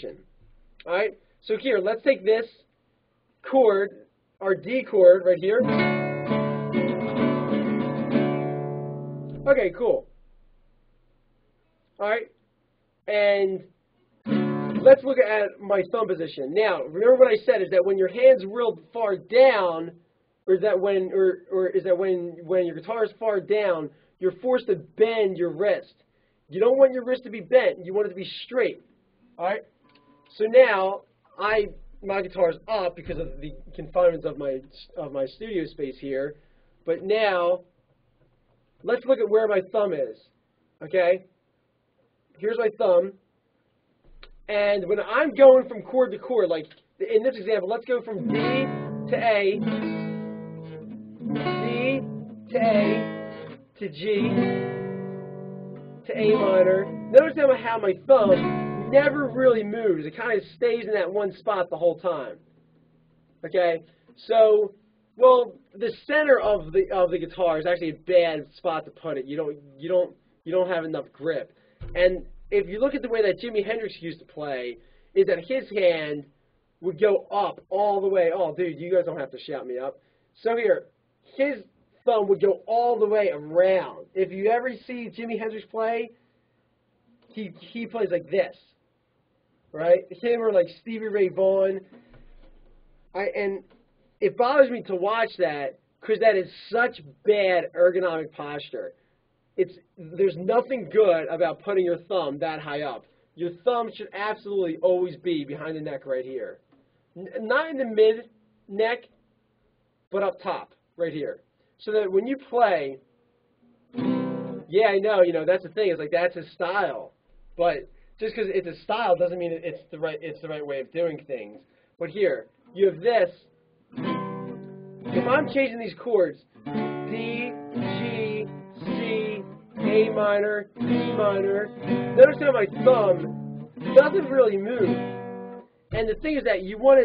All right, so here, let's take this chord, our D chord right here. Okay, cool. All right, and let's look at my thumb position. Now, remember what I said is that when your hand's real far down, or is that when your guitar is far down, you're forced to bend your wrist. You don't want your wrist to be bent. You want it to be straight. All right. So now my guitar's up because of the confinements of my studio space here. But now let's look at where my thumb is. Okay. Here's my thumb. And when I'm going from chord to chord, like in this example, let's go from D to A, D to A to G to A minor. Notice how my thumb never really moves. It kind of stays in that one spot the whole time. Okay? So, well, the center of the guitar is actually a bad spot to put it. You don't have enough grip. And if you look at the way that Jimi Hendrix used to play, is that his hand would go up all the way. Oh, dude, you guys don't have to shout me up. So here, his thumb would go all the way around. If you ever see Jimi Hendrix play, he plays like this, right? Him or like Stevie Ray Vaughan. And it bothers me to watch that because that is such bad ergonomic posture. There's nothing good about putting your thumb that high up. Your thumb should absolutely always be behind the neck right here. Not in the mid-neck, but up top, right here. So that when you play, yeah, I know, that's the thing. It's like that's his style. But just because it's a style doesn't mean it's the right way of doing things. But here, you have this. If I'm changing these chords, D, G, C, A minor, E minor, notice how my thumb doesn't really move. And the thing is that you want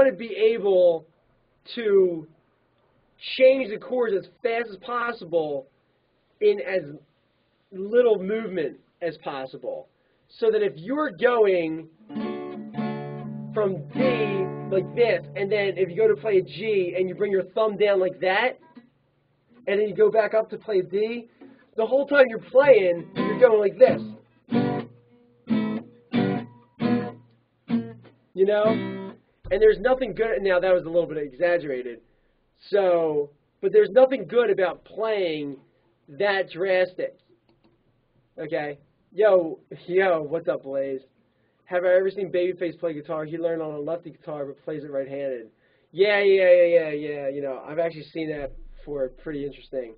to be able to change the chords as fast as possible in as little movement as possible. So that if you're going from D like this, and then if you go to play a G and you bring your thumb down like that, and then you go back up to play D, the whole time you're playing, you're going like this. And there's nothing good. Now, that was a little bit exaggerated. So, but there's nothing good about playing that drastic. Okay? Yo, what's up, Blaze? Have I ever seen Babyface play guitar? He learned on a lefty guitar but plays it right-handed. Yeah. I've actually seen that before. Pretty interesting.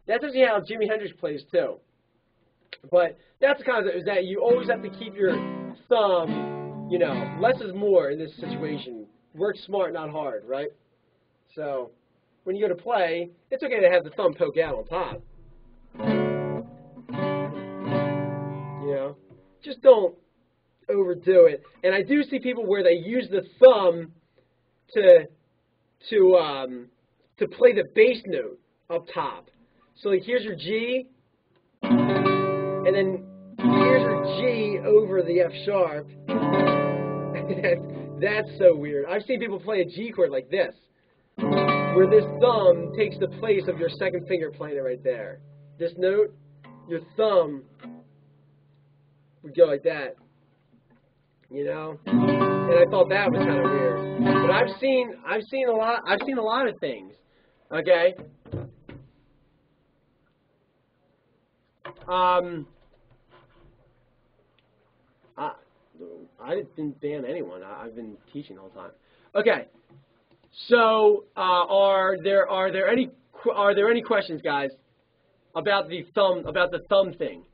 That's actually how Jimi Hendrix plays, too. But that's the concept, is that you always have to keep your thumb, less is more in this situation. Work smart, not hard, right? So, when you go to play, it's okay to have the thumb poke out on top. Just don't overdo it. And I do see people where they use the thumb to play the bass note up top. So like here's your G, and then here's your G over the F sharp. That's so weird. I've seen people play a G chord like this, where this thumb takes the place of your second finger playing it right there. This note, your thumb would go like that, And I thought that was kind of weird. But I've seen a lot of things. Okay. I didn't ban anyone. I've been teaching all the time. Okay. So, are there any questions, guys, about the thumb thing?